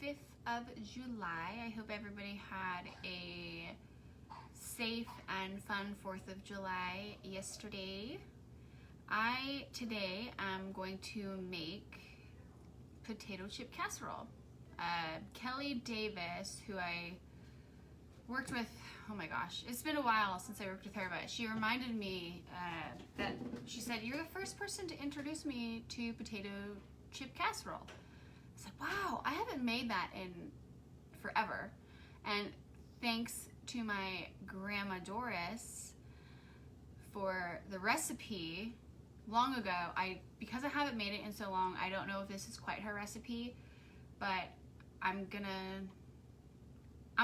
5th of July. I hope everybody had a safe and fun 4th of July yesterday. Today am going to make potato chip casserole. Kelly Davis, who I worked with, oh my gosh, it's been a while since I worked with her, but she reminded me that she said, "You're the first person to introduce me to potato chip casserole." I said, wow, I haven't made that in forever. And thanks to my grandma Doris for the recipe long ago. Because I haven't made it in so long, I don't know if this is quite her recipe, but I'm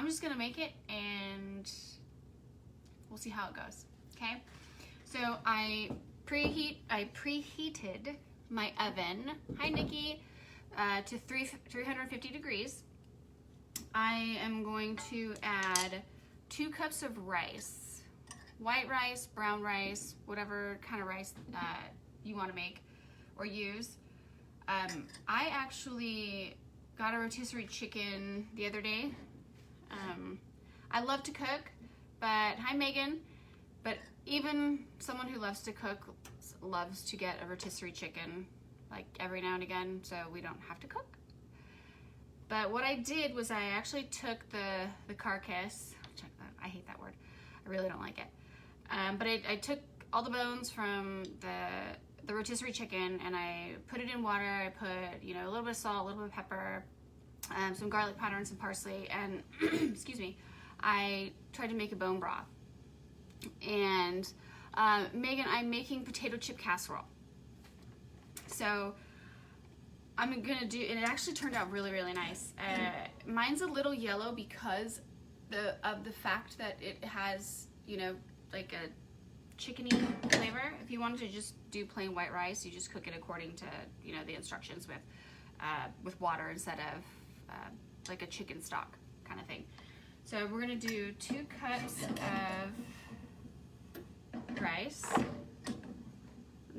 just gonna make it and we'll see how it goes. Okay, so I preheated my oven, hi Nikki, to 350 degrees. I am going to add 2 cups of rice, white rice, brown rice, whatever kind of rice you want to make or use. I actually got a rotisserie chicken the other day. I love to cook, but hi Megan, but even someone who loves to cook loves to get a rotisserie chicken like every now and again, so we don't have to cook. But what I did was I actually took the carcass, I hate that word, I really don't like it, but I took all the bones from the rotisserie chicken and I put it in water. I put, a little bit of salt, a little bit of pepper, some garlic powder and some parsley, and excuse me, I tried to make a bone broth. And Megan, I'm making potato chip casserole. So I'm gonna do, and it actually turned out really, really nice. Mine's a little yellow because of the fact that it has, like a chickeny flavor. If you wanted to just do plain white rice, you just cook it according to, the instructions with water instead of like a chicken stock kind of thing. So we're gonna do 2 cups of rice. I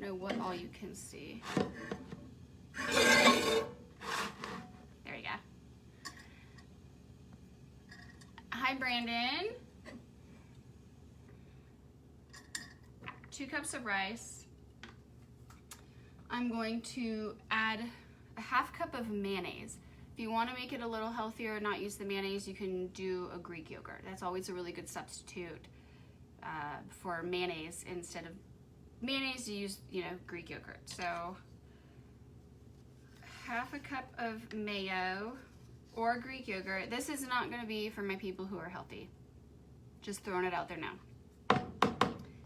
don't know what all you can see. There you go. Hi Brandon. 2 cups of rice. I'm going to add a 1/2 cup of mayonnaise. If you want to make it a little healthier, not use the mayonnaise, you can do a Greek yogurt. That's always a really good substitute for mayonnaise. Instead of mayonnaise, you use, Greek yogurt. So 1/2 cup of mayo or Greek yogurt. This is not going to be for my people who are healthy. Just throwing it out there now.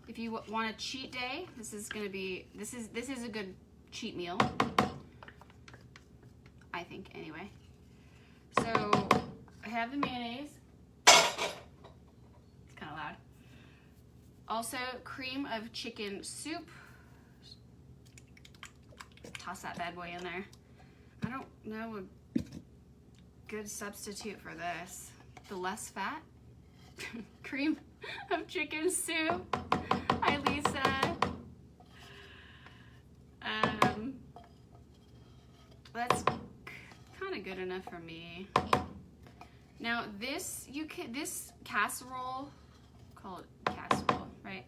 If you want a cheat day, this is a good cheat meal, I think, anyway. So I have the mayonnaise. It's kind of loud. Also, cream of chicken soup. Toss that bad boy in there. I don't know a good substitute for this. The less fat. Cream of chicken soup. Hi Lisa. That's kind of good enough for me. Now this casserole, call it casserole, right?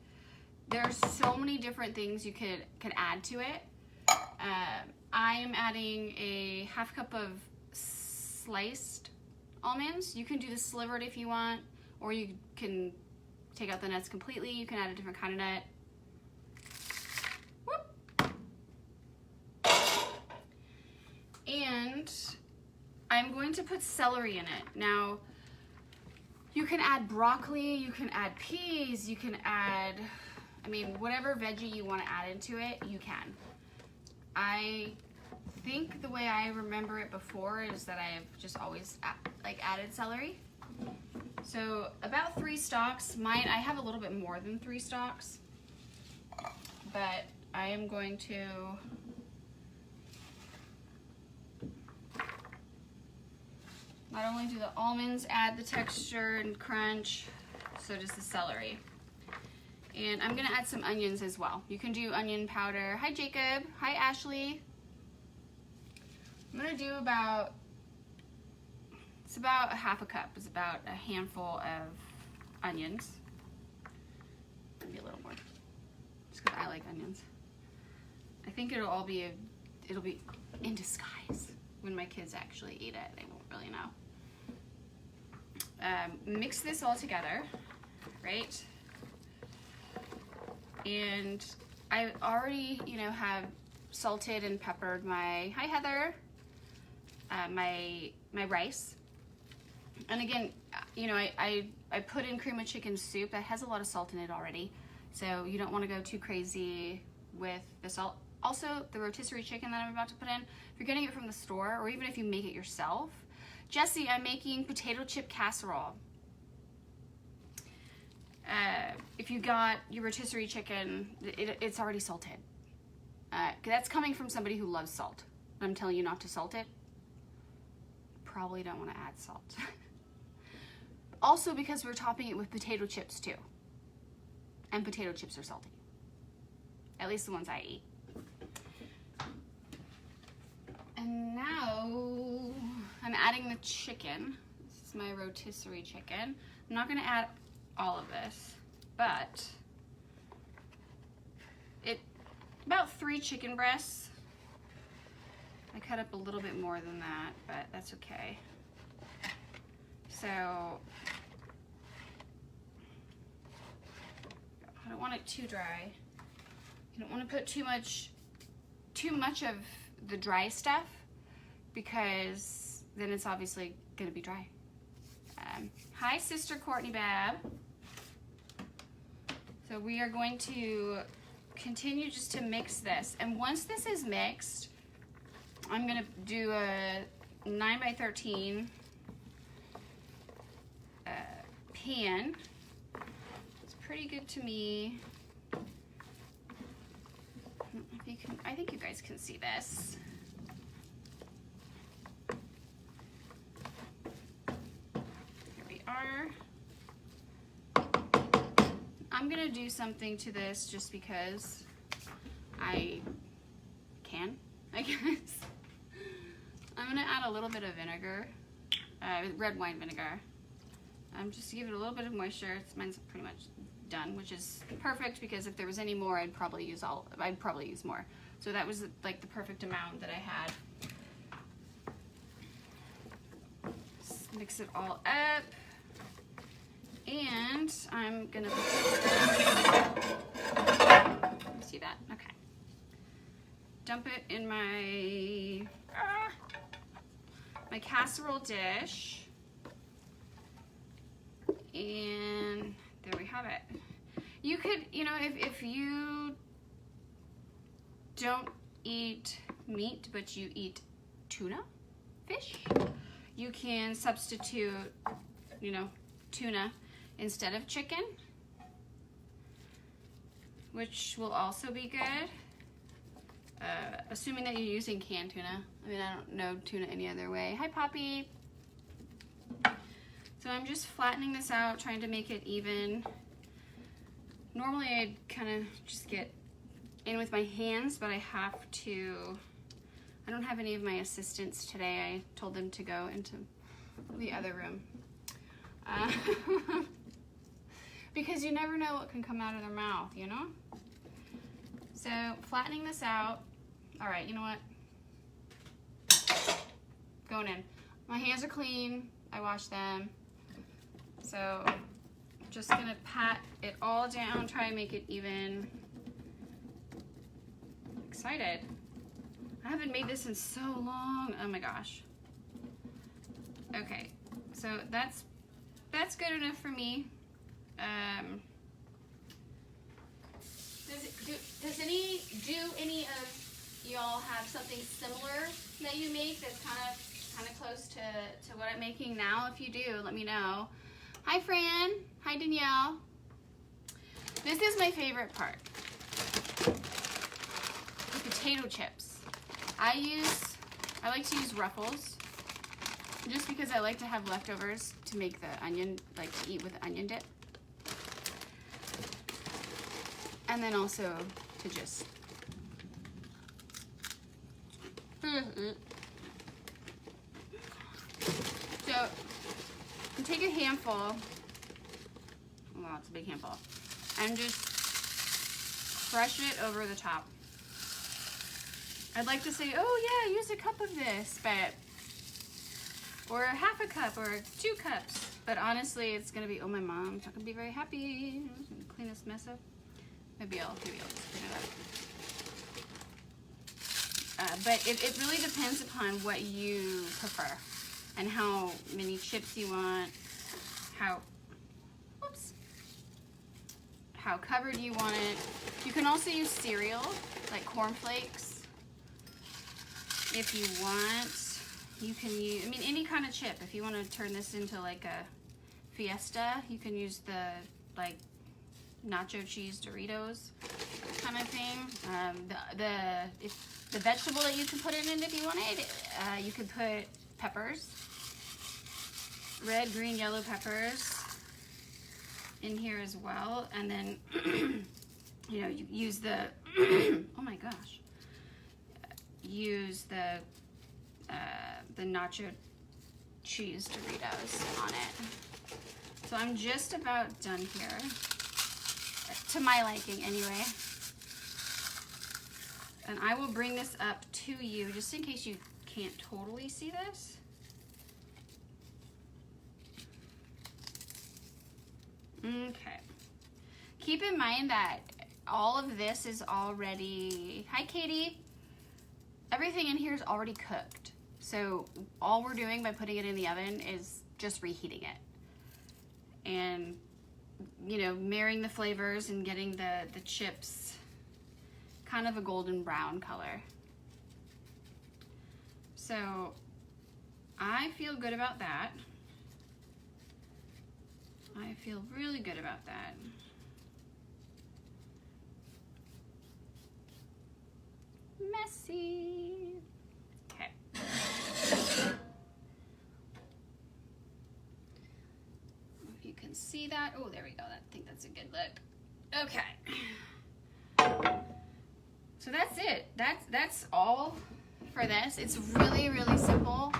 There's so many different things you could add to it. I am adding a 1/2 cup of sliced almonds. You can do the slivered if you want, or you can take out the nuts completely. You can add a different kind of nut. Whoop. And I'm going to put celery in it. Now, you can add broccoli, you can add peas, you can add, whatever veggie you want to add into it, you can. I think the way I remember it before is that I've just always added celery. So about 3 stalks. Mine, I have a little bit more than 3 stalks, but I am going to not only do the almonds add the texture and crunch, so does the celery. And I'm gonna add some onions as well. You can do onion powder. Hi Jacob, hi Ashley. I'm gonna do about It's about a half a cup. It's about a handful of onions. Maybe a little more, just because I like onions. I think it'll be in disguise when my kids actually eat it. They won't really know. Mix this all together, right? And I already, have salted and peppered my, hi Heather, my rice. And again, I put in cream of chicken soup that has a lot of salt in it already. So you don't want to go too crazy with the salt. Also, the rotisserie chicken that I'm about to put in, if you're getting it from the store, or even if you make it yourself. Jesse, I'm making potato chip casserole. If you got your rotisserie chicken, it's already salted. That's coming from somebody who loves salt. I'm telling you not to salt it. Probably don't want to add salt. Also because we're topping it with potato chips too. And potato chips are salty. At least the ones I eat. And now I'm adding the chicken. This is my rotisserie chicken. I'm not going to add all of this, but about 3 chicken breasts. I cut up a little bit more than that, but that's okay. So I don't want it too dry. You don't want to put too much of the dry stuff, because then it's obviously going to be dry. Hi, Sister Courtney Bab. So we are going to continue just to mix this. And once this is mixed, I'm going to do a 9x13 pan. It's pretty good to me. I think you guys can see this. Here we are. I'm gonna do something to this just because I can, I guess. I'm gonna add a little bit of vinegar, red wine vinegar. Just to give it a little bit of moisture. Mine's pretty much done, which is perfect, because if there was any more, I'd probably use more. So that was like the perfect amount that I had. Just mix it all up. And I'm gonna see that? Okay. Dump it in my my casserole dish. And there we have it. You could, if you don't eat meat, but you eat tuna, fish, you can substitute, tuna instead of chicken, which will also be good. Assuming that you're using canned tuna. I mean, I don't know tuna any other way. Hi, Poppy. So I'm just flattening this out, trying to make it even. Normally I'd kind of just get in with my hands, but I don't have any of my assistants today. I told them to go into the other room. Because you never know what can come out of their mouth, So flattening this out. All right, you know what? Going in. My hands are clean. I washed them. So I'm just gonna pat it all down, try and make it even. I'm excited. I haven't made this in so long. Oh my gosh. Okay, so that's good enough for me. Does any of y'all have something similar that you make that's kind of close to what I'm making now? If you do, let me know. Hi, Fran. Hi, Danielle. This is my favorite part. The potato chips. I like to use Ruffles, just because I like to have leftovers to make the onion, like to eat with onion dip. And then also to just so take a handful, well, it's a big handful, and just brush it over the top. I'd like to say, oh yeah, use a cup of this, but, or half a cup, or 2 cups. But honestly, it's gonna be, oh, my mom's not gonna be very happy. I'm just gonna clean this mess up. Maybe I'll just clean it up. But it really depends upon what you prefer and how many chips you want, how covered you want it. You can also use cereal, like cornflakes, if you want. You can use, I mean, any kind of chip. If you want to turn this into like a fiesta, you can use the like nacho cheese Doritos kind of thing. The vegetable that you can put it in if you want it, you could put peppers, red, green, yellow peppers in here as well, and then you know, you use the oh my gosh, use the nacho cheese Doritos on it. So I'm just about done here, to my liking anyway. And I will bring this up to you just in case you can't totally see this. Okay. Keep in mind that all of this is already, hi Katie, everything in here is already cooked. So all we're doing by putting it in the oven is just reheating it. And, you know, marrying the flavors and getting the chips kind of a golden brown color. So I feel good about that. I feel really good about that. Messy. Okay. If you can see that. Oh, there we go. I think that's a good look. Okay. So that's it. That's all for this. It's really, really simple.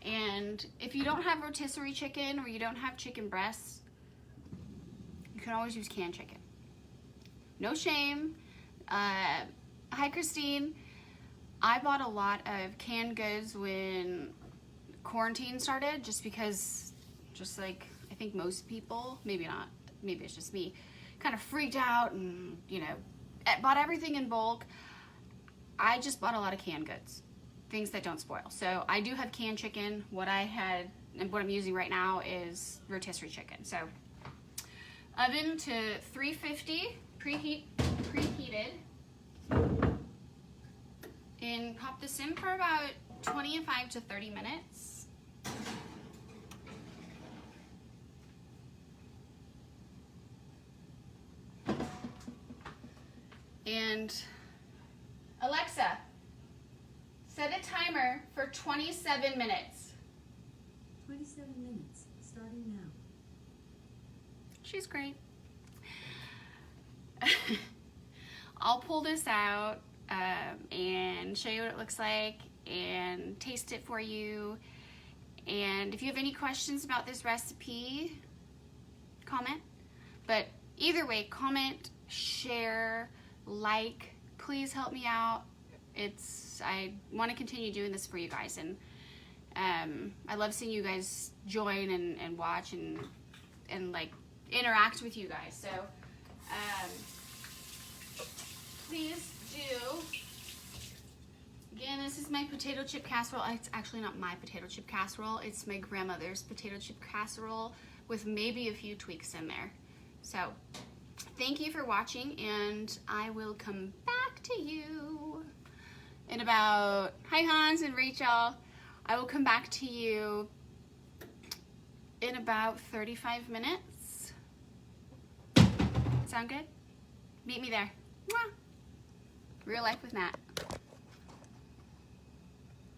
And if you don't have rotisserie chicken or you don't have chicken breasts, you can always use canned chicken. No shame. Hi, Christine. I bought a lot of canned goods when quarantine started, just because, just like I think most people, maybe not, maybe it's just me, kind of freaked out and, you know, bought everything in bulk. I just bought a lot of canned goods, things that don't spoil. So I do have canned chicken. What I had and what I'm using right now is rotisserie chicken. So oven to 350, preheated, and pop this in for about 25 to 30 minutes. And Alexa, set a timer for 27 minutes. 27 minutes, starting now. She's great. I'll pull this out and show you what it looks like and taste it for you. And if you have any questions about this recipe, comment. But either way, comment, share, like, please help me out. I want to continue doing this for you guys, and I love seeing you guys join and watch and like interact with you guys. So please do. Again, this is my potato chip casserole. It's actually not my potato chip casserole. It's my grandmother's potato chip casserole with maybe a few tweaks in there. So thank you for watching, and I will come back to you in about, hi Hans and Rachel. I will come back to you in about 35 minutes. Sound good? Meet me there. Mwah. Real life with Nat.